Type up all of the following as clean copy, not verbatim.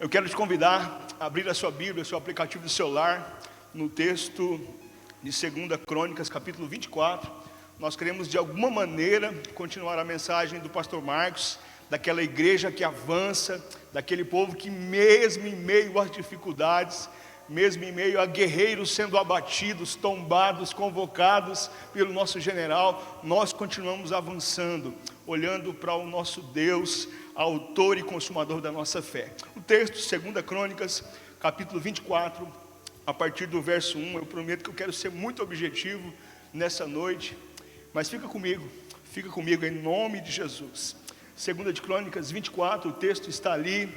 Eu quero te convidar a abrir a sua Bíblia, o seu aplicativo de celular, no texto de 2 Crônicas, capítulo 24. Nós queremos de alguma maneira continuar a mensagem do pastor Marcos, daquela igreja que avança, daquele povo que mesmo em meio às dificuldades, mesmo em meio a guerreiros sendo abatidos, tombados, convocados pelo nosso general, nós continuamos avançando, olhando para o nosso Deus, autor e consumador da nossa fé. O texto, 2 Crônicas, capítulo 24, a partir do verso 1, eu prometo que eu quero ser muito objetivo nessa noite, mas fica comigo em nome de Jesus. 2 Crônicas 24, o texto está ali,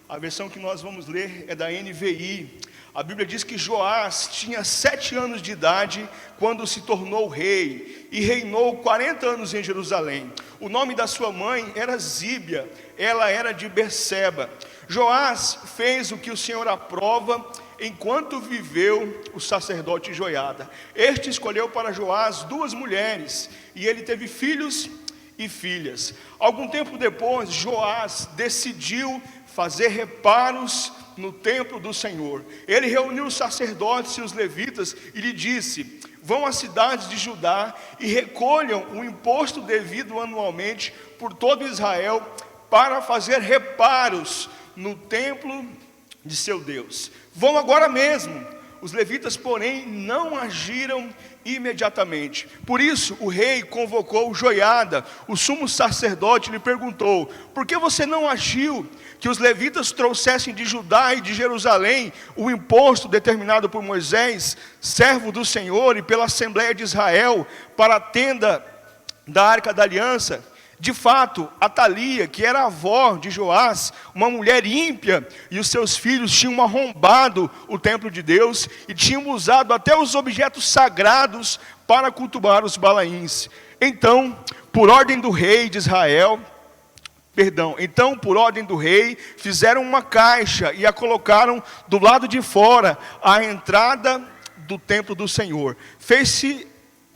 a versão que nós vamos ler é da NVI. A Bíblia diz que Joás tinha 7 anos de idade quando se tornou rei e reinou 40 anos em Jerusalém. O nome da sua mãe era Zíbia, ela era de Berseba. Joás fez o que o Senhor aprova enquanto viveu o sacerdote Joiada. Este escolheu para Joás 2 mulheres e ele teve filhos e filhas. Algum tempo depois, Joás decidiu fazer reparos no templo do Senhor. Ele reuniu os sacerdotes e os levitas e lhe disse: vão às cidades de Judá e recolham o imposto devido anualmente por todo Israel para fazer reparos no templo de seu Deus. Vão agora mesmo. Os levitas, porém, não agiram imediatamente. Por isso, o rei convocou Joiada, o sumo sacerdote, e lhe perguntou: por que você não agiu que os levitas trouxessem de Judá e de Jerusalém o imposto determinado por Moisés, servo do Senhor, e pela Assembleia de Israel, para a tenda da Arca da Aliança? De fato, Atalia, que era a avó de Joás, uma mulher ímpia, e os seus filhos tinham arrombado o templo de Deus e tinham usado até os objetos sagrados para cultuar os Balaíns. Então, por ordem do rei de Israel, por ordem do rei, fizeram uma caixa e a colocaram do lado de fora, à entrada do templo do Senhor. Fez-se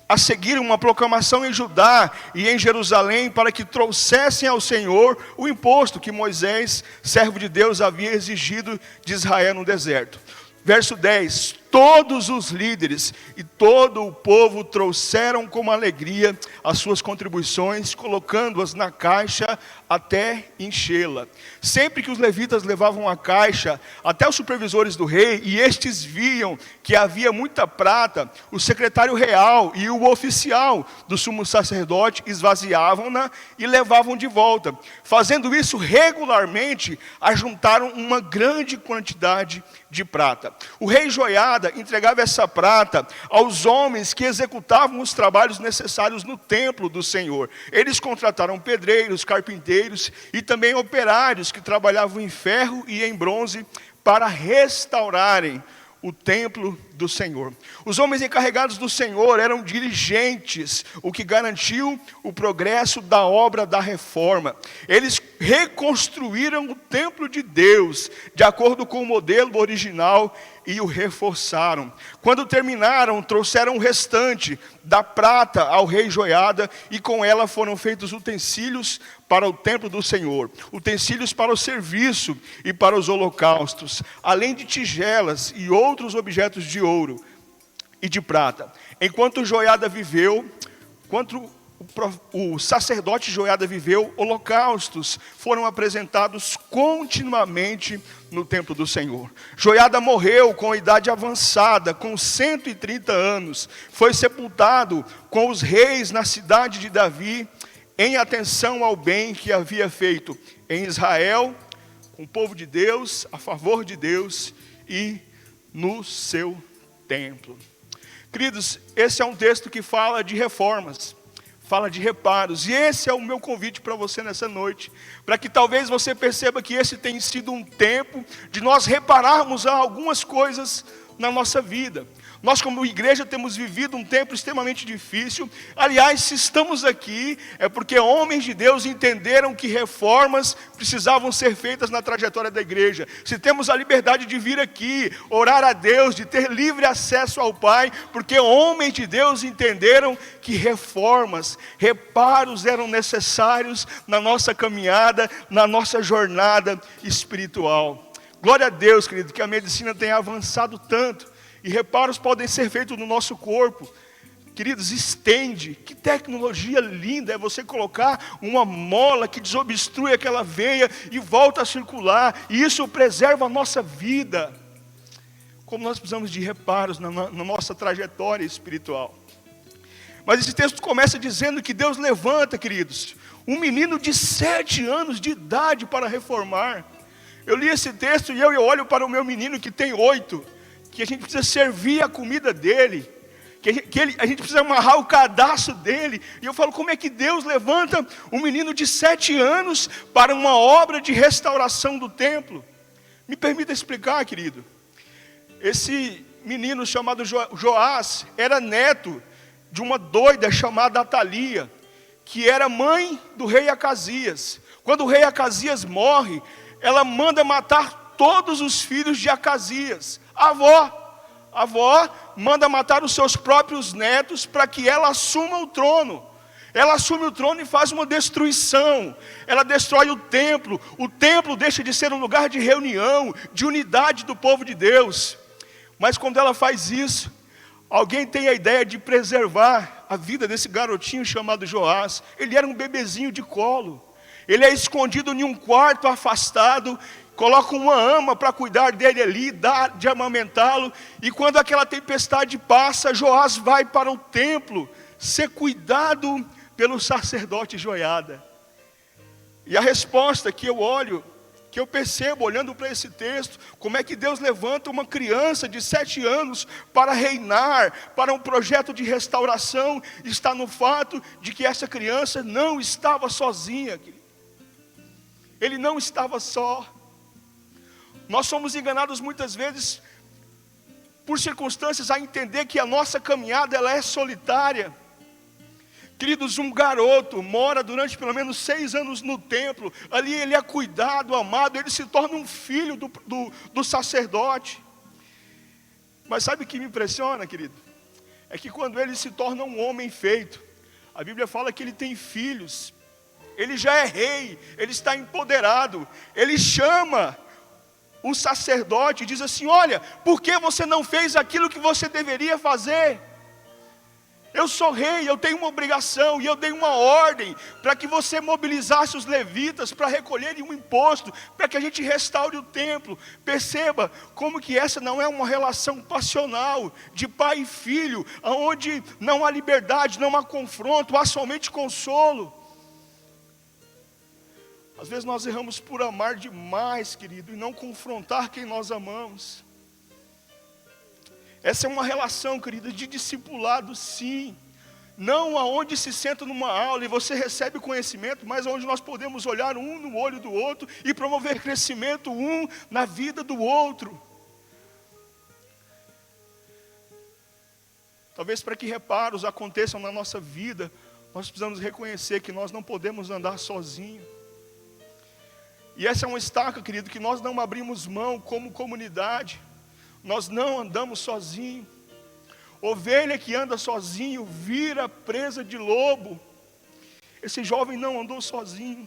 a seguir uma proclamação em Judá e em Jerusalém para que trouxessem ao Senhor o imposto que Moisés, servo de Deus, havia exigido de Israel no deserto. Verso 10: todos os líderes e todo o povo trouxeram com alegria as suas contribuições, colocando-as na caixa até enchê-la. Sempre que os levitas levavam a caixa até os supervisores do rei, e estes viam que havia muita prata, o secretário real e o oficial do sumo sacerdote esvaziavam-na e levavam de volta. Fazendo isso regularmente, ajuntaram uma grande quantidade de prata. O rei Joiada entregava essa prata aos homens que executavam os trabalhos necessários no templo do Senhor. Eles contrataram pedreiros, carpinteiros e também operários que trabalhavam em ferro e em bronze para restaurarem o templo do Senhor. Os homens encarregados do Senhor eram diligentes, o que garantiu o progresso da obra da reforma. Eles reconstruíram o templo de Deus, de acordo com o modelo original, e o reforçaram. Quando terminaram, trouxeram o restante da prata ao rei Joiada, e com ela foram feitos utensílios para o templo do Senhor, utensílios para o serviço e para os holocaustos, além de tigelas e outros objetos de ouro e de prata. Enquanto Joiada viveu, o sacerdote Joiada viveu, holocaustos foram apresentados continuamente no templo do Senhor. Joiada morreu com idade avançada, com 130 anos. Foi sepultado com os reis na cidade de Davi, em atenção ao bem que havia feito em Israel, com o povo de Deus, a favor de Deus e no seu templo. Queridos, esse é um texto que fala de reformas, fala de reparos, e esse é o meu convite para você nessa noite, para que talvez você perceba que esse tem sido um tempo de nós repararmos algumas coisas na nossa vida. Nós, como igreja, temos vivido um tempo extremamente difícil. Aliás, se estamos aqui, é porque homens de Deus entenderam que reformas precisavam ser feitas na trajetória da igreja. Se temos a liberdade de vir aqui, orar a Deus, de ter livre acesso ao Pai, porque homens de Deus entenderam que reformas, reparos eram necessários na nossa caminhada, na nossa jornada espiritual. Glória a Deus, querido, que a medicina tenha avançado tanto e reparos podem ser feitos no nosso corpo. Queridos, estende. Que tecnologia linda é você colocar uma mola que desobstrui aquela veia e volta a circular. E isso preserva a nossa vida. Como nós precisamos de reparos na nossa trajetória espiritual. Mas esse texto começa dizendo que Deus levanta, queridos, um menino de 7 anos de idade para reformar. Eu li esse texto e eu olho para o meu menino que tem 8, que a gente precisa servir a comida dele, a gente precisa amarrar o cadastro dele. E eu falo, como é que Deus levanta um menino de 7 anos para uma obra de restauração do templo? Me permita explicar, querido. Esse menino chamado Joás era neto de uma doida chamada Atalia, que era mãe do rei Acasias. Quando o rei Acasias morre, ela manda matar todos os filhos de Acasias. A avó manda matar os seus próprios netos para que ela assuma o trono. Ela assume o trono e faz uma destruição. Ela destrói o templo. O templo deixa de ser um lugar de reunião, de unidade do povo de Deus. Mas quando ela faz isso, alguém tem a ideia de preservar a vida desse garotinho chamado Joás. Ele era um bebezinho de colo. Ele é escondido em um quarto afastado, coloca uma ama para cuidar dele ali, dá de amamentá-lo. E quando aquela tempestade passa, Joás vai para o templo ser cuidado pelo sacerdote Joiada. E a resposta que eu olho, que eu percebo olhando para esse texto, como é que Deus levanta uma criança de 7 anos para reinar, para um projeto de restauração, está no fato de que essa criança não estava sozinha. Ele não estava só. Nós somos enganados muitas vezes por circunstâncias a entender que a nossa caminhada ela é solitária. Queridos, um garoto mora durante pelo menos 6 anos no templo. Ali ele é cuidado, amado, ele se torna um filho do sacerdote. Mas sabe o que me impressiona, querido? É que quando ele se torna um homem feito, a Bíblia fala que ele tem filhos. Ele já é rei, ele está empoderado. Ele chama o sacerdote e diz assim: olha, por que você não fez aquilo que você deveria fazer? Eu sou rei, eu tenho uma obrigação e eu dei uma ordem para que você mobilizasse os levitas para recolherem um imposto, para que a gente restaure o templo. Perceba como que essa não é uma relação passional de pai e filho, onde não há liberdade, não há confronto, há somente consolo. Às vezes nós erramos por amar demais, querido, e não confrontar quem nós amamos. Essa é uma relação, querida, de discipulado, sim. Não aonde se senta numa aula e você recebe conhecimento, mas onde nós podemos olhar um no olho do outro e promover crescimento um na vida do outro. Talvez para que reparos aconteçam na nossa vida, nós precisamos reconhecer que nós não podemos andar sozinhos. E essa é uma estaca, querido, que nós não abrimos mão como comunidade. Nós não andamos sozinhos. Ovelha que anda sozinho vira presa de lobo. Esse jovem não andou sozinho.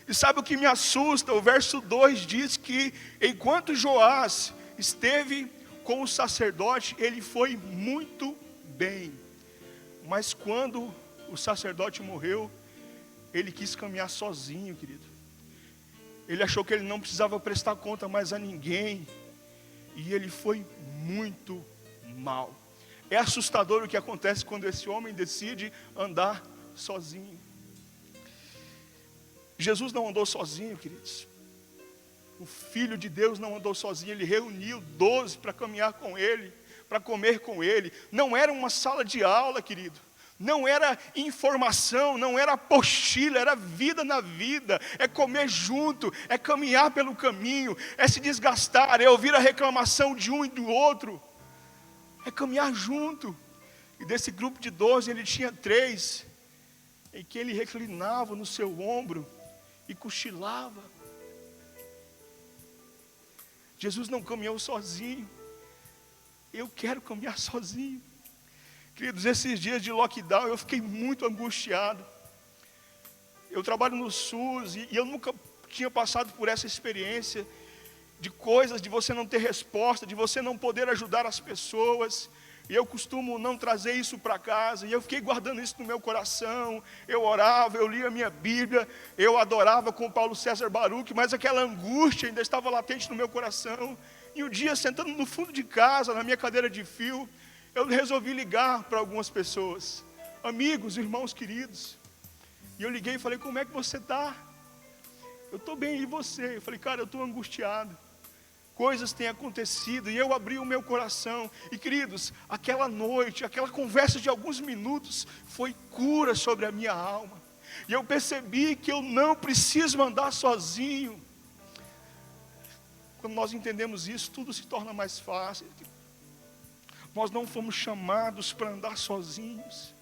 E sabe o que me assusta? O verso 2 diz que enquanto Joás esteve com o sacerdote, ele foi muito bem. Mas quando o sacerdote morreu, ele quis caminhar sozinho, querido. Ele achou que ele não precisava prestar conta mais a ninguém. E ele foi muito mal. É assustador o que acontece quando esse homem decide andar sozinho. Jesus não andou sozinho, queridos. O Filho de Deus não andou sozinho. Ele reuniu 12 para caminhar com ele, para comer com ele. Não era uma sala de aula, querido. Não era informação, não era apostila, era vida na vida. É comer junto, é caminhar pelo caminho, é se desgastar, é ouvir a reclamação de um e do outro. É caminhar junto. E desse grupo de 12, ele tinha 3, em que ele reclinava no seu ombro e cochilava. Jesus não caminhou sozinho. Eu quero caminhar sozinho. Queridos, esses dias de lockdown eu fiquei muito angustiado. Eu trabalho no SUS e eu nunca tinha passado por essa experiência. de coisas, de você não ter resposta, de você não poder ajudar as pessoas. E eu costumo não trazer isso para casa, e eu fiquei guardando isso no meu coração. Eu orava, eu lia a minha Bíblia, eu adorava com Paulo César Baruch, mas aquela angústia ainda estava latente no meu coração. E um dia, sentando no fundo de casa, na minha cadeira de fio, eu resolvi ligar para algumas pessoas, amigos, irmãos queridos. E eu liguei e falei, como é que você está? Eu estou bem, e você? Eu falei, cara, eu estou angustiado. Coisas têm acontecido, e eu abri o meu coração. E queridos, aquela noite, aquela conversa de alguns minutos, foi cura sobre a minha alma. E eu percebi que eu não preciso andar sozinho. Quando nós entendemos isso, tudo se torna mais fácil. Nós não fomos chamados para andar sozinhos.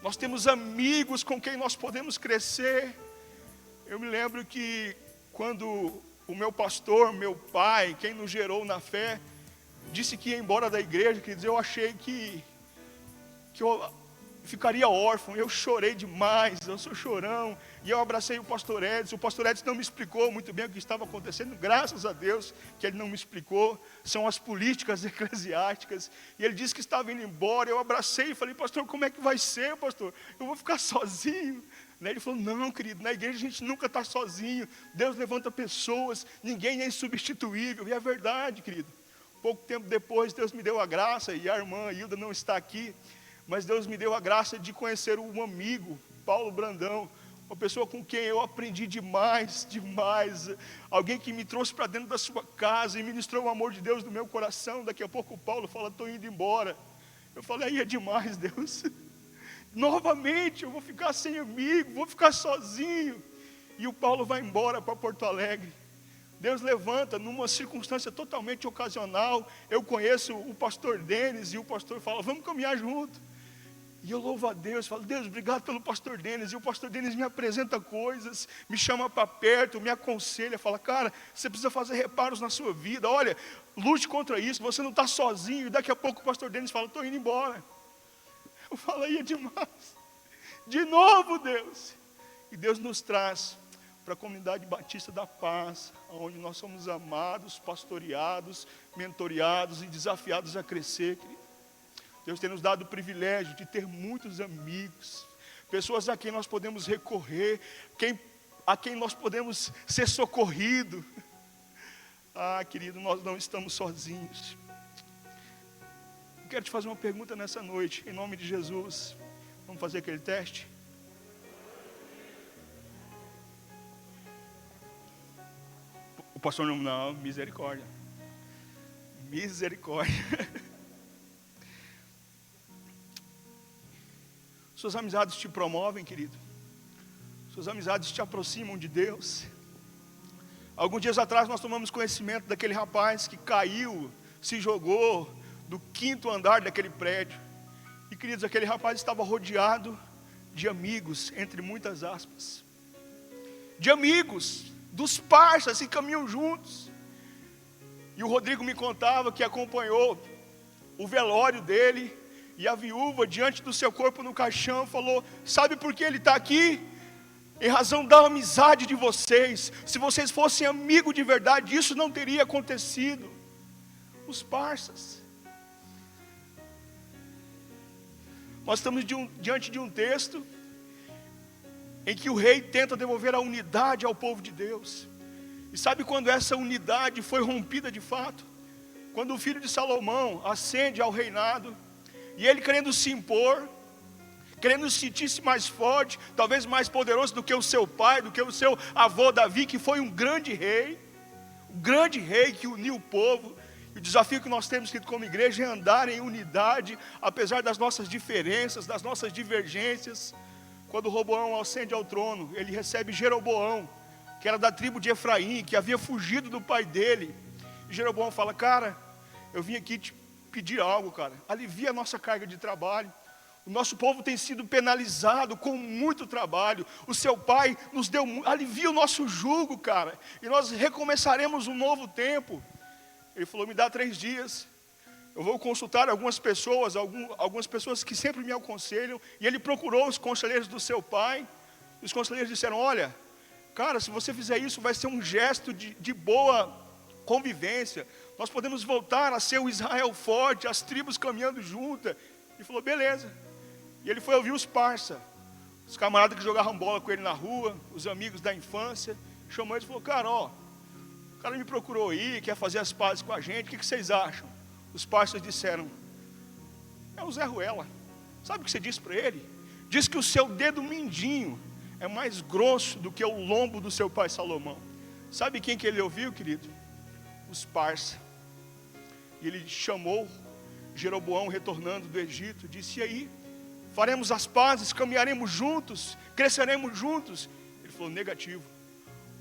Nós temos amigos com quem nós podemos crescer. Eu me lembro que quando o meu pastor, meu pai, quem nos gerou na fé, disse que ia embora da igreja, quer dizer, eu achei que eu ficaria órfão. Eu chorei demais, eu sou chorão, e eu abracei o pastor Edson não me explicou muito bem o que estava acontecendo, graças a Deus que ele não me explicou, são as políticas eclesiásticas, e ele disse que estava indo embora. Eu abracei e falei, pastor, como é que vai ser, pastor? Eu vou ficar sozinho? Ele falou, não, querido, na igreja a gente nunca está sozinho, Deus levanta pessoas, ninguém é insubstituível. E é verdade, querido. Pouco tempo depois, Deus me deu a graça, e a irmã Hilda não está aqui, mas Deus me deu a graça de conhecer um amigo, Paulo Brandão, uma pessoa com quem eu aprendi demais, alguém que me trouxe para dentro da sua casa e ministrou o amor de Deus no meu coração. Daqui a pouco o Paulo fala, estou indo embora. Eu falei, aí é demais, Deus. Novamente eu vou ficar sem amigo, vou ficar sozinho. E o Paulo vai embora para Porto Alegre. Deus levanta numa circunstância totalmente ocasional. Eu conheço o pastor Denis, e o pastor fala, vamos caminhar junto. E eu louvo a Deus, falo, Deus, obrigado pelo pastor Denis. E o pastor Denis me apresenta coisas, me chama para perto, me aconselha, fala, cara, você precisa fazer reparos na sua vida, olha, lute contra isso, você não está sozinho. E daqui a pouco o pastor Denis fala, estou indo embora. Eu falo, aí é demais. De novo, Deus. E Deus nos traz para a comunidade Batista da Paz, onde nós somos amados, pastoreados, mentoreados e desafiados a crescer, querido. Deus tem nos dado o privilégio de ter muitos amigos, pessoas a quem nós podemos recorrer, a quem nós podemos ser socorridos. Ah, querido, nós não estamos sozinhos. Quero te fazer uma pergunta nessa noite, em nome de Jesus. Vamos fazer aquele teste? O pastor não, misericórdia. Misericórdia. Suas amizades te promovem, querido. Suas amizades te aproximam de Deus. Alguns dias atrás nós tomamos conhecimento daquele rapaz que caiu, se jogou do 5º andar daquele prédio. E queridos, aquele rapaz estava rodeado de amigos, entre muitas aspas. De amigos, dos parceiros que caminham juntos. E o Rodrigo me contava que acompanhou o velório dele. E a viúva, diante do seu corpo no caixão, falou, sabe por que ele está aqui? Em razão da amizade de vocês. Se vocês fossem amigos de verdade, isso não teria acontecido. Os parceiros. Nós estamos diante de um texto em que o rei tenta devolver a unidade ao povo de Deus. E sabe quando essa unidade foi rompida de fato? Quando o filho de Salomão ascende ao reinado, e ele querendo se impor, querendo sentir-se mais forte, talvez mais poderoso do que o seu pai, do que o seu avô Davi, que foi um grande rei que uniu o povo. O desafio que nós temos como igreja é andar em unidade, apesar das nossas diferenças, das nossas divergências. Quando Roboão ascende ao trono, ele recebe Jeroboão, que era da tribo de Efraim, que havia fugido do pai dele. E Jeroboão fala, cara, eu vim aqui te pedir algo, cara, alivia a nossa carga de trabalho. O nosso povo tem sido penalizado com muito trabalho. O seu pai nos deu, alivia o nosso jugo, cara, e nós recomeçaremos um novo tempo. Ele falou, me dá 3 dias, eu vou consultar algumas pessoas que sempre me aconselham. E ele procurou os conselheiros do seu pai. Os conselheiros disseram, olha, cara, se você fizer isso, vai ser um gesto de boa convivência, nós podemos voltar a ser o Israel forte, as tribos caminhando juntas. Ele falou, beleza. E ele foi ouvir os parça, os camaradas que jogavam bola com ele na rua, os amigos da infância. Chamou eles e falou, cara, ó, o cara me procurou aí, quer fazer as pazes com a gente, o que vocês acham? Os parças disseram, é o Zé Ruela. Sabe o que você disse para ele? Diz que o seu dedo mindinho é mais grosso do que o lombo do seu pai Salomão. Sabe quem que ele ouviu, querido? Os parça. E ele chamou Jeroboão retornando do Egito, disse, e aí? Faremos as pazes, caminharemos juntos, cresceremos juntos? Ele falou, negativo.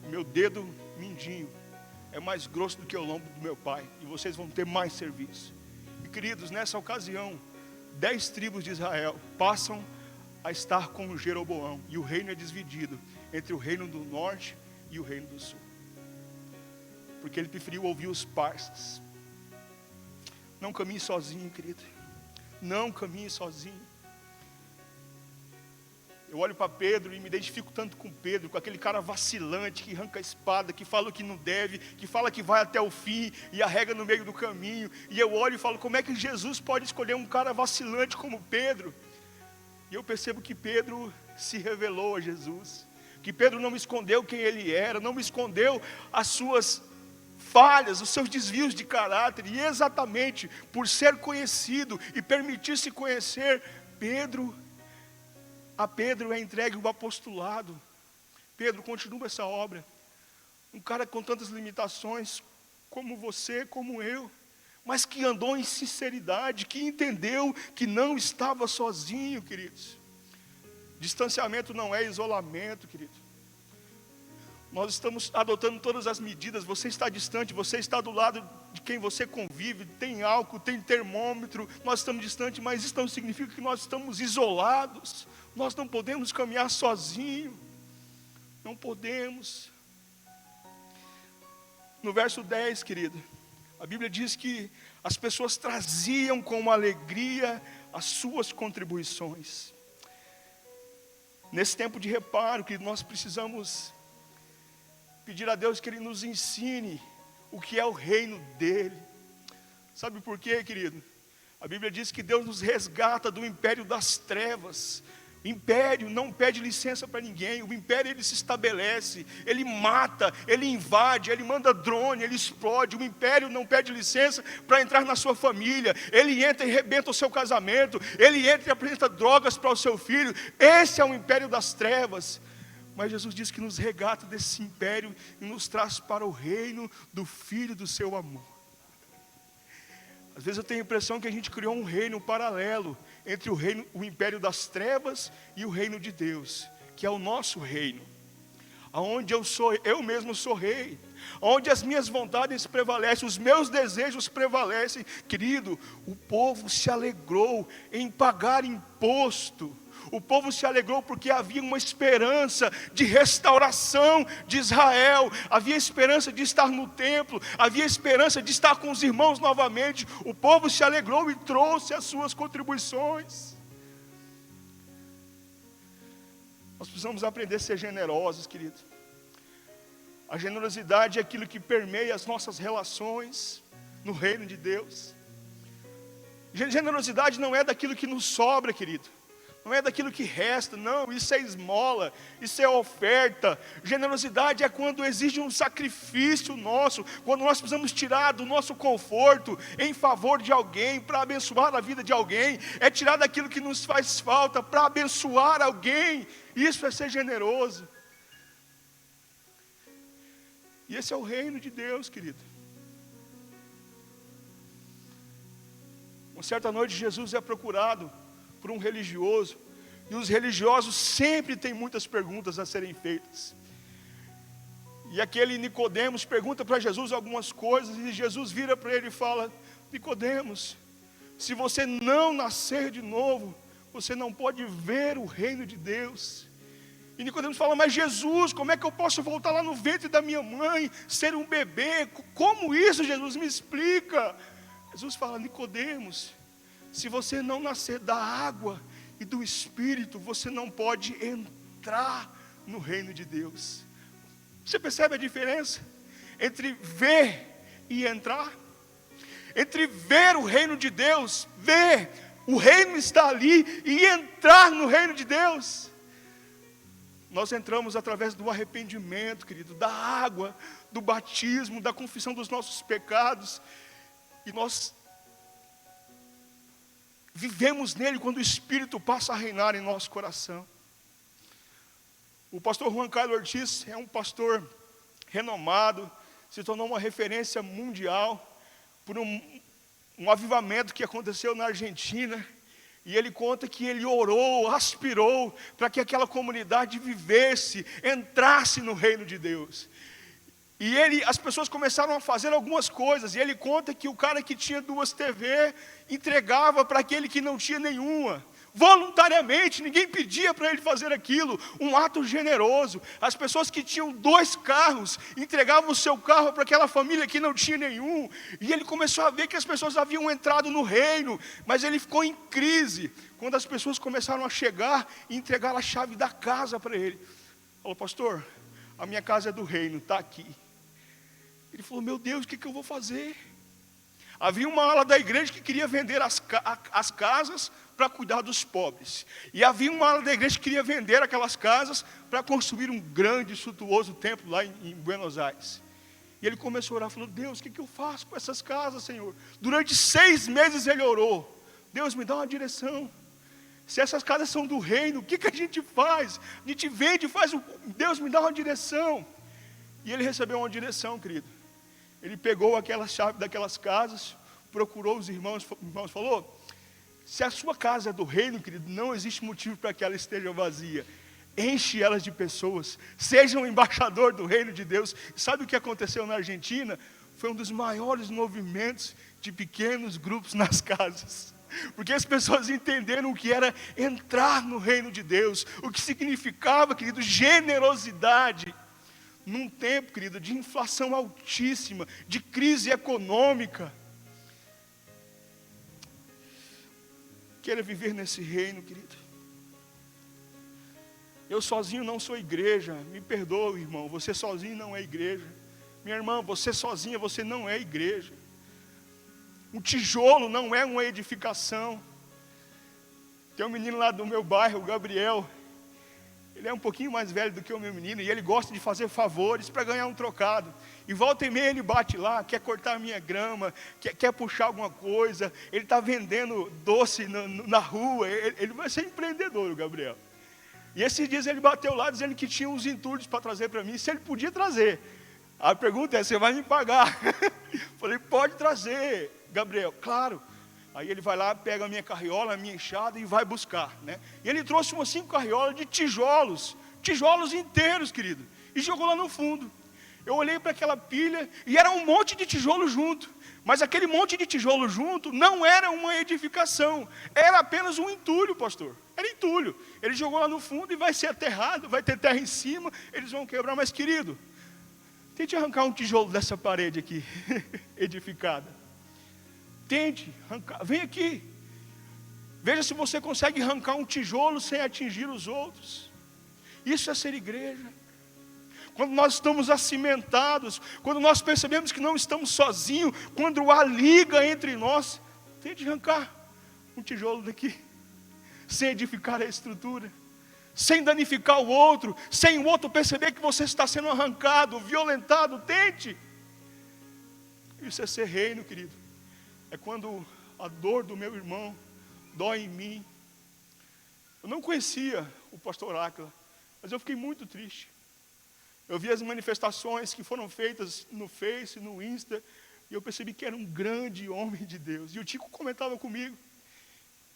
O meu dedo mindinho é mais grosso do que o lombo do meu pai, e vocês vão ter mais serviço. E queridos, nessa ocasião, 10 tribos de Israel passam a estar com Jeroboão, e o reino é dividido entre o reino do norte e o reino do sul, porque ele preferiu ouvir os parças. Não caminhe sozinho, querido, não caminhe sozinho. Eu olho para Pedro e me identifico tanto com Pedro, com aquele cara vacilante, que arranca a espada, que fala o que não deve, que fala que vai até o fim e arrega no meio do caminho. E eu olho e falo, como é que Jesus pode escolher um cara vacilante como Pedro? E eu percebo que Pedro se revelou a Jesus, que Pedro não escondeu quem ele era, não escondeu as suas falhas, os seus desvios de caráter. E exatamente por ser conhecido e permitir-se conhecer, a Pedro é entregue o apostolado. Pedro, continua essa obra. Um cara com tantas limitações, como você, como eu, mas que andou em sinceridade, que entendeu que não estava sozinho, queridos. Distanciamento não é isolamento, querido. Nós estamos adotando todas as medidas. Você está distante, você está do lado de quem você convive, tem álcool, tem termômetro, nós estamos distantes, mas isso não significa que nós estamos isolados. Nós não podemos caminhar sozinhos, não podemos. No verso 10, querido, a Bíblia diz que as pessoas traziam com alegria as suas contribuições. Nesse tempo de reparo, que nós precisamos pedir a Deus que Ele nos ensine o que é o reino dEle. Sabe por quê, querido? A Bíblia diz que Deus nos resgata do império das trevas. O império não pede licença para ninguém. O império, ele se estabelece, ele mata, ele invade, ele manda drone, ele explode. O império não pede licença para entrar na sua família. Ele entra e arrebenta o seu casamento. Ele entra e apresenta drogas para o seu filho. Esse é o império das trevas. Mas Jesus diz que nos resgata desse império e nos traz para o reino do Filho do seu amor. Às vezes eu tenho a impressão que a gente criou um reino paralelo entre o império das trevas e o reino de Deus, que é o nosso reino, aonde eu mesmo sou rei, onde as minhas vontades prevalecem, os meus desejos prevalecem. Querido, o povo se alegrou em pagar imposto. O povo se alegrou porque havia uma esperança de restauração de Israel, havia esperança de estar no templo, havia esperança de estar com os irmãos novamente. O povo se alegrou e trouxe as suas contribuições. Nós precisamos aprender a ser generosos, querido. A generosidade é aquilo que permeia as nossas relações no reino de Deus. Generosidade não é daquilo que nos sobra, querido. Não é daquilo que resta, não, isso é esmola, isso é oferta. Generosidade é quando exige um sacrifício nosso, quando nós precisamos tirar do nosso conforto em favor de alguém, para abençoar a vida de alguém. É tirar daquilo que nos faz falta para abençoar alguém. Isso é ser generoso. E esse é o reino de Deus, querido. Uma certa noite Jesus é procurado por um religioso, e os religiosos sempre têm muitas perguntas a serem feitas. E aquele Nicodemos pergunta para Jesus algumas coisas, e Jesus vira para ele e fala: Nicodemos, se você não nascer de novo, você não pode ver o reino de Deus. E Nicodemos fala: mas Jesus, como é que eu posso voltar lá no ventre da minha mãe, ser um bebê? Como isso, Jesus? Me explica. Jesus fala: Nicodemos, se você não nascer da água e do Espírito, você não pode entrar no reino de Deus. Você percebe a diferença entre ver e entrar. Entre ver o reino de Deus, ver o reino está ali e entrar no reino de Deus. Nós entramos através do arrependimento, querido, da água, do batismo, da confissão dos nossos pecados. E nós vivemos nele quando o Espírito passa a reinar em nosso coração. O pastor Juan Carlos Ortiz é um pastor renomado, se tornou uma referência mundial por um avivamento que aconteceu na Argentina. E ele conta que ele orou, aspirou para que aquela comunidade vivesse, entrasse no reino de Deus. E as pessoas começaram a fazer algumas coisas. E ele conta que o cara que tinha 2 TV entregava para aquele que não tinha nenhuma. Voluntariamente, ninguém pedia para ele fazer aquilo, um ato generoso. As pessoas que tinham 2 carros, entregavam o seu carro para aquela família que não tinha nenhum. E ele começou a ver que as pessoas haviam entrado no reino, mas ele ficou em crise, quando as pessoas começaram a chegar e entregar a chave da casa para ele. Falou: pastor, a minha casa é do reino, está aqui. Ele falou: meu Deus, o que eu vou fazer? Havia uma ala da igreja que queria vender as casas para cuidar dos pobres. E havia uma ala da igreja que queria vender aquelas casas para construir um grande e suntuoso templo lá em Buenos Aires. E ele começou a orar, falou: Deus, o que eu faço com essas casas, Senhor? Durante 6 meses ele orou: Deus, me dá uma direção. Se essas casas são do reino, o que a gente faz? A gente vende, Deus, me dá uma direção. E ele recebeu uma direção, querido. Ele pegou aquela chave daquelas casas, procurou os irmãos, falou: se a sua casa é do reino, querido, não existe motivo para que ela esteja vazia. Enche elas de pessoas, seja um embaixador do reino de Deus. Sabe o que aconteceu na Argentina? Foi um dos maiores movimentos de pequenos grupos nas casas. Porque as pessoas entenderam o que era entrar no reino de Deus, o que significava, querido, generosidade. Num tempo, querido, de inflação altíssima, de crise econômica. Queira viver nesse reino, querido. Eu sozinho não sou igreja. Me perdoe, irmão, você sozinho não é igreja. Minha irmã, você sozinha, você não é igreja. Um tijolo não é uma edificação. Tem um menino lá do meu bairro, o Gabriel. Ele é um pouquinho mais velho do que o meu menino, e ele gosta de fazer favores para ganhar um trocado. E volta e meia ele bate lá, quer cortar a minha grama, quer puxar alguma coisa. Ele está vendendo doce na rua, ele vai ser empreendedor, o Gabriel. E esses dias ele bateu lá dizendo que tinha uns entulhos para trazer para mim, se ele podia trazer. A pergunta é: você vai me pagar? Falei: pode trazer, Gabriel. Claro. Aí ele vai lá, pega a minha carriola, a minha enxada e vai buscar, né? E ele trouxe umas 5 carriolas de tijolos inteiros, querido, e jogou lá no fundo. Eu olhei para aquela pilha e era um monte de tijolo junto. Mas aquele monte de tijolo junto não era uma edificação, era apenas um entulho, pastor. Era entulho. Ele jogou lá no fundo e vai ser aterrado, vai ter terra em cima, eles vão quebrar. Mas, querido, tente arrancar um tijolo dessa parede aqui, edificada. Tente arrancar, vem aqui. Veja se você consegue arrancar um tijolo sem atingir os outros. Isso é ser igreja. Quando nós estamos acimentados, quando nós percebemos que não estamos sozinhos, quando há liga entre nós, tente arrancar um tijolo daqui, sem edificar a estrutura, sem danificar o outro, sem o outro perceber que você está sendo arrancado, violentado. Tente. Isso é ser reino, querido. É quando a dor do meu irmão dói em mim. Eu não conhecia o pastor Áquila, mas eu fiquei muito triste. Eu vi as manifestações que foram feitas no Face, no Insta, e eu percebi que era um grande homem de Deus. E o Tico comentava comigo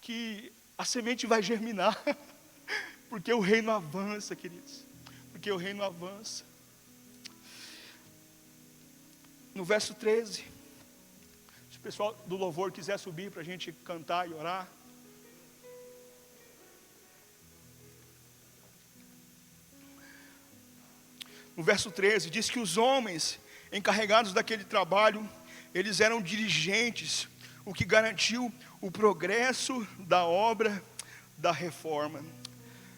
que a semente vai germinar, porque o reino avança, queridos. Porque o reino avança. No verso 13, se o pessoal do louvor quiser subir para a gente cantar e orar. No verso 13, diz que os homens encarregados daquele trabalho, eles eram dirigentes, o que garantiu o progresso da obra da reforma.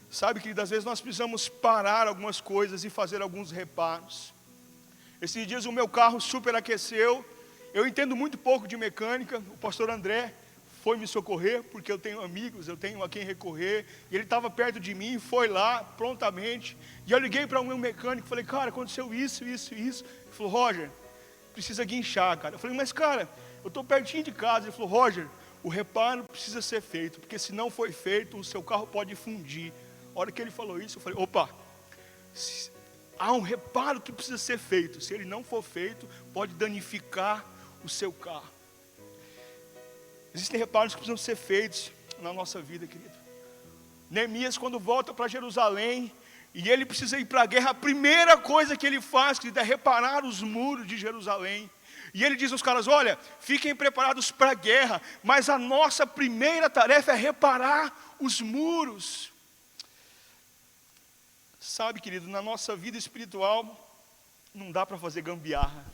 Sabe, querido, às vezes nós precisamos parar algumas coisas e fazer alguns reparos. Esses dias o meu carro superaqueceu, eu entendo muito pouco de mecânica. O pastor André foi me socorrer, porque eu tenho amigos, eu tenho a quem recorrer, e ele estava perto de mim, foi lá, prontamente, e eu liguei para o meu mecânico, falei, cara, aconteceu isso. Ele falou, Roger, precisa guinchar, cara. Eu falei, mas cara, eu estou pertinho de casa. Ele falou, Roger, o reparo precisa ser feito, porque se não foi feito, o seu carro pode fundir. A hora que ele falou isso, eu falei, opa, há um reparo que precisa ser feito, se ele não for feito, pode danificar o seu carro. Existem reparos que precisam ser feitos na nossa vida, querido. Neemias, quando volta para Jerusalém, e ele precisa ir para a guerra, a primeira coisa que ele faz, querido, é reparar os muros de Jerusalém. E ele diz aos caras, olha, fiquem preparados para a guerra, mas a nossa primeira tarefa é reparar os muros. Sabe, querido, na nossa vida espiritual, não dá para fazer gambiarra.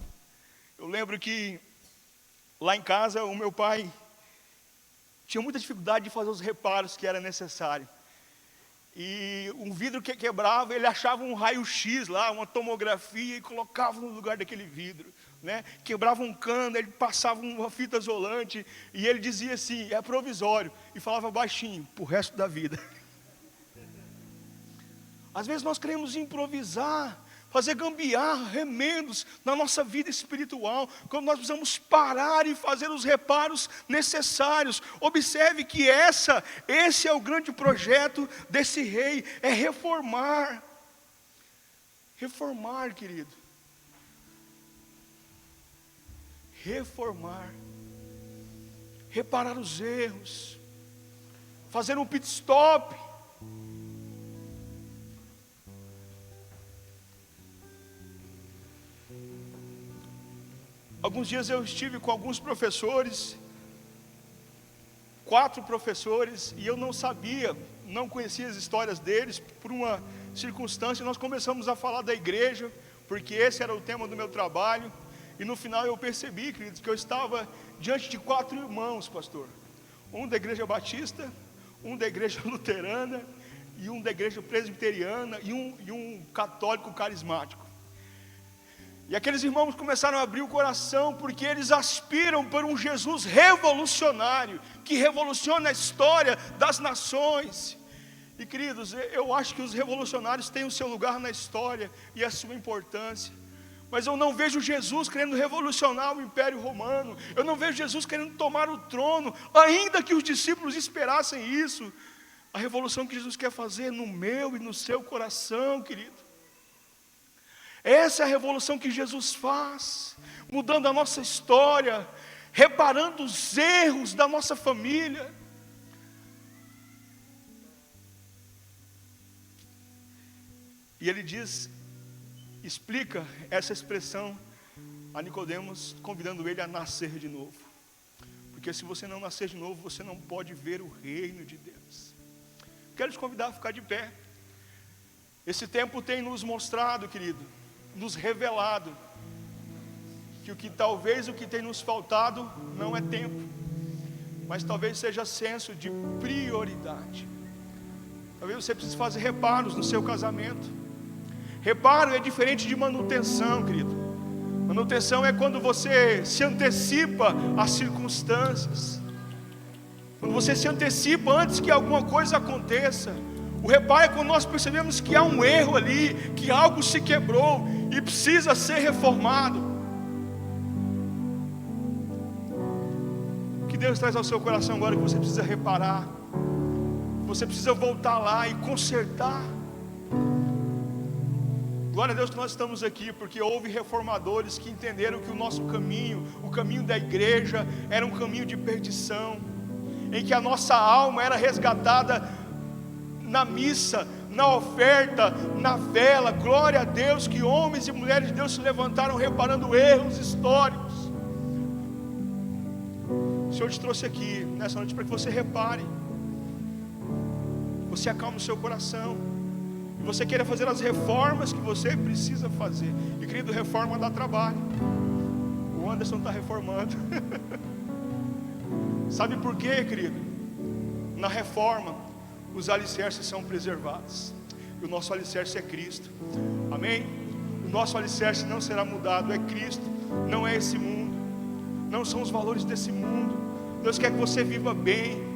Eu lembro que, lá em casa, o meu pai tinha muita dificuldade de fazer os reparos que era necessário. E um vidro que quebrava, ele achava um raio-x lá, uma tomografia, e colocava no lugar daquele vidro, né? Quebrava um cano, ele passava uma fita isolante, e ele dizia assim, é provisório, e falava baixinho, pro resto da vida. Às vezes nós queremos improvisar, fazer gambiarra, remendos na nossa vida espiritual, quando nós precisamos parar e fazer os reparos necessários. Observe que esse é o grande projeto desse rei, é reformar. Reformar, querido. Reformar. Reparar os erros. Fazer um pit stop. Alguns dias eu estive com alguns professores, 4 professores, e eu não sabia, não conhecia as histórias deles. Por uma circunstância, nós começamos a falar da igreja, porque esse era o tema do meu trabalho, e no final eu percebi, queridos, que eu estava diante de 4 irmãos, pastor. Um da igreja batista, um da igreja luterana, e um da igreja presbiteriana, e um católico carismático. E aqueles irmãos começaram a abrir o coração, porque eles aspiram por um Jesus revolucionário, que revoluciona a história das nações. E queridos, eu acho que os revolucionários têm o seu lugar na história e a sua importância. Mas eu não vejo Jesus querendo revolucionar o Império Romano. Eu não vejo Jesus querendo tomar o trono, ainda que os discípulos esperassem isso. A revolução que Jesus quer fazer no meu e no seu coração, querido. Essa é a revolução que Jesus faz, mudando a nossa história, reparando os erros da nossa família. E ele explica essa expressão a Nicodemos, convidando ele a nascer de novo. Porque se você não nascer de novo, você não pode ver o reino de Deus. Quero te convidar a ficar de pé. Esse tempo tem nos mostrado, querido, nos revelado que talvez o que tem nos faltado não é tempo, mas talvez seja senso de prioridade. Talvez você precise fazer reparos no seu casamento. Reparo é diferente de manutenção, querido. Manutenção é quando você se antecipa às circunstâncias, quando você se antecipa antes que alguma coisa aconteça. O reparo é quando nós percebemos que há um erro ali, que algo se quebrou e precisa ser reformado. O que Deus traz ao seu coração agora é que você precisa reparar, você precisa voltar lá e consertar. Glória a Deus que nós estamos aqui, porque houve reformadores que entenderam que o nosso caminho, o caminho da igreja, era um caminho de perdição, em que a nossa alma era resgatada na missa, na oferta, na vela. Glória a Deus que homens e mulheres de Deus se levantaram reparando erros históricos. O Senhor te trouxe aqui nessa noite para que você repare, você acalme o seu coração, e você queira fazer as reformas que você precisa fazer. E querido, reforma dá trabalho. O Anderson está reformando. Sabe por quê, querido? Na reforma os alicerces são preservados, e o nosso alicerce é Cristo. Amém? O nosso alicerce não será mudado, é Cristo, não é esse mundo. não são os valores desse mundo. Deus quer que você viva bem.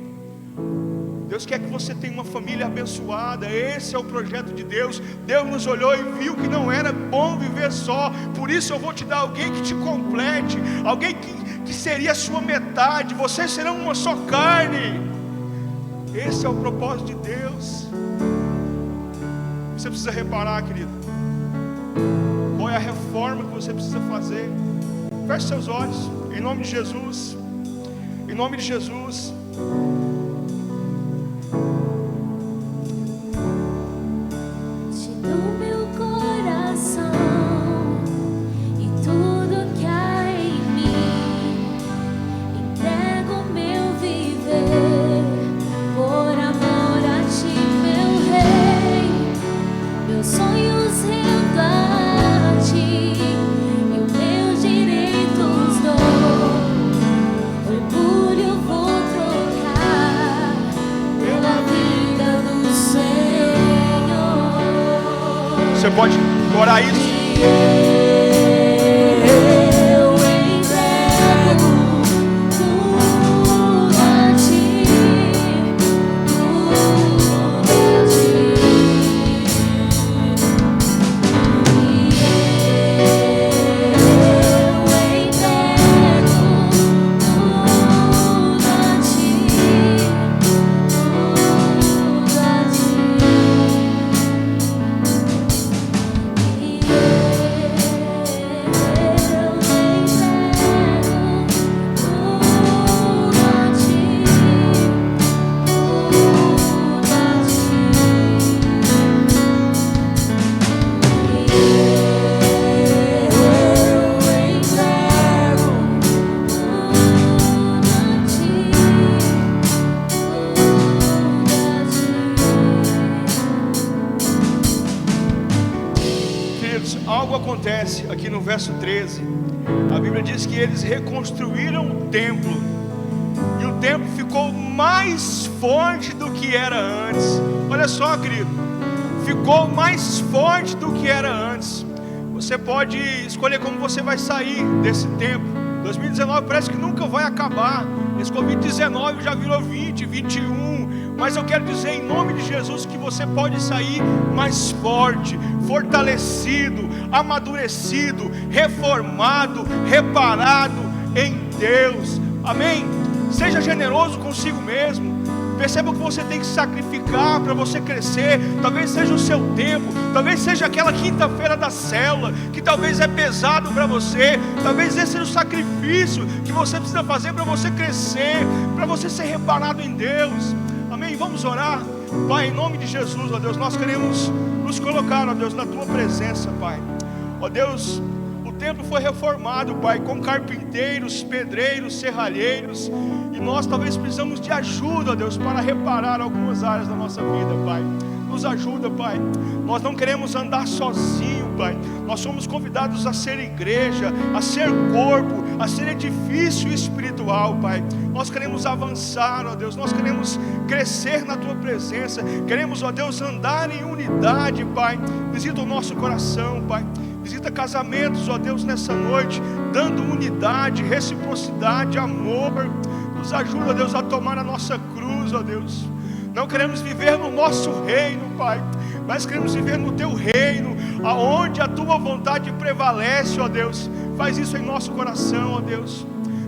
Deus quer que você tenha uma família abençoada. Esse é o projeto de Deus. Deus nos olhou e viu que não era bom viver só. Por isso eu vou te dar alguém que te complete, alguém que seria a sua metade. Vocês serão uma só carne. Esse é o propósito de Deus. Você precisa reparar, querido, qual é a reforma que você precisa fazer. Feche seus olhos, em nome de Jesus. Em nome de Jesus. Você pode orar isso? Algo acontece aqui no verso 13. A Bíblia diz que eles reconstruíram o templo, e o templo ficou mais forte do que era antes. Olha só, querido, ficou mais forte do que era antes. Você pode escolher como você vai sair desse tempo. 2019 parece que nunca vai acabar. Esse Covid-19 já virou 20, 21. Mas eu quero dizer em nome de Jesus que você pode sair mais forte, fortalecido, amadurecido, reformado, reparado em Deus. Amém? Seja generoso consigo mesmo. Perceba que você tem que sacrificar para você crescer. Talvez seja o seu tempo, talvez seja aquela quinta-feira da célula, que talvez é pesado para você. Talvez esse seja o sacrifício que você precisa fazer para você crescer, para você ser reparado em Deus. Amém? Vamos orar. Pai, em nome de Jesus, ó Deus, nós queremos nos colocar, ó Deus, na Tua presença, Pai. Ó Deus, o templo foi reformado, Pai, com carpinteiros, pedreiros, serralheiros, e nós talvez precisamos de ajuda, ó Deus, para reparar algumas áreas da nossa vida, Pai. Nos ajuda, Pai. Nós não queremos andar sozinho, Pai. Nós somos convidados a ser igreja, a ser corpo, a ser edifício espiritual, Pai. Nós queremos avançar, ó Deus. Nós queremos crescer na Tua presença. Queremos, ó Deus, andar em unidade, Pai. Visita o nosso coração, Pai. Visita casamentos, ó Deus, nessa noite, dando unidade, reciprocidade, amor. Nos ajuda, ó Deus, a tomar a nossa cruz, ó Deus. Não queremos viver no nosso reino, Pai, mas queremos viver no Teu reino, aonde a Tua vontade prevalece, ó Deus. Faz isso em nosso coração, ó Deus.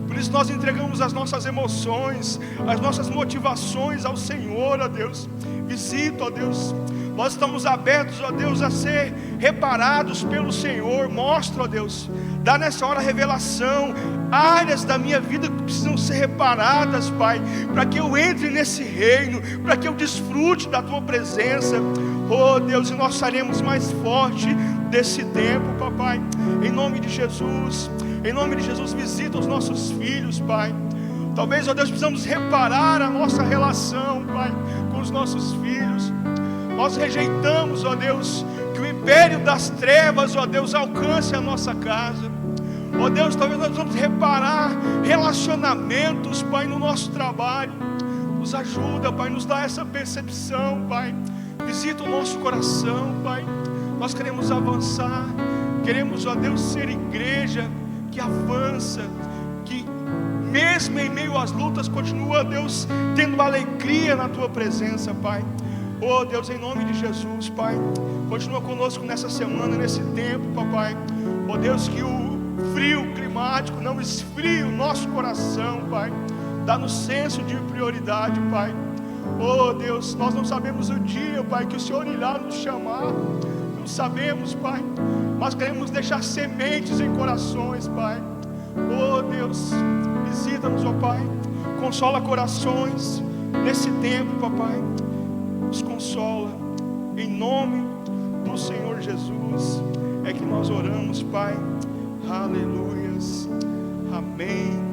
Por isso nós entregamos as nossas emoções, as nossas motivações ao Senhor, ó Deus. Visita, ó Deus. Nós estamos abertos, ó Deus, a ser reparados pelo Senhor. Mostra, ó Deus, dá nessa hora revelação, áreas da minha vida que precisam ser reparadas, Pai, para que eu entre nesse reino, para que eu desfrute da Tua presença. Oh Deus, e nós estaremos mais forte desse tempo, Papai, em nome de Jesus. Em nome de Jesus, visita os nossos filhos, Pai. Talvez, ó Deus, precisamos reparar a nossa relação, Pai, com os nossos filhos. Nós rejeitamos, ó Deus, que o império das trevas, ó Deus, alcance a nossa casa. Ó Deus, talvez nós vamos reparar relacionamentos, Pai, no nosso trabalho. Nos ajuda, Pai, nos dá essa percepção, Pai. Visita o nosso coração, Pai. Nós queremos avançar. Queremos, ó Deus, ser igreja que avança, que mas em meio às lutas continua, Deus, tendo alegria na tua presença, Pai. Oh Deus, em nome de Jesus, Pai, continua conosco nessa semana, nesse tempo, papai. Oh Deus, que o frio climático não esfrie o nosso coração, Pai. Dá-nos senso de prioridade, Pai. Oh Deus, nós não sabemos o dia, Pai, que o Senhor irá nos chamar. Não sabemos, Pai, mas queremos deixar sementes em corações, Pai. Oh Deus, visita-nos, ó Pai. Consola corações nesse tempo, papai. Nos consola, em nome do Senhor Jesus é que nós oramos, Pai. Aleluias, amém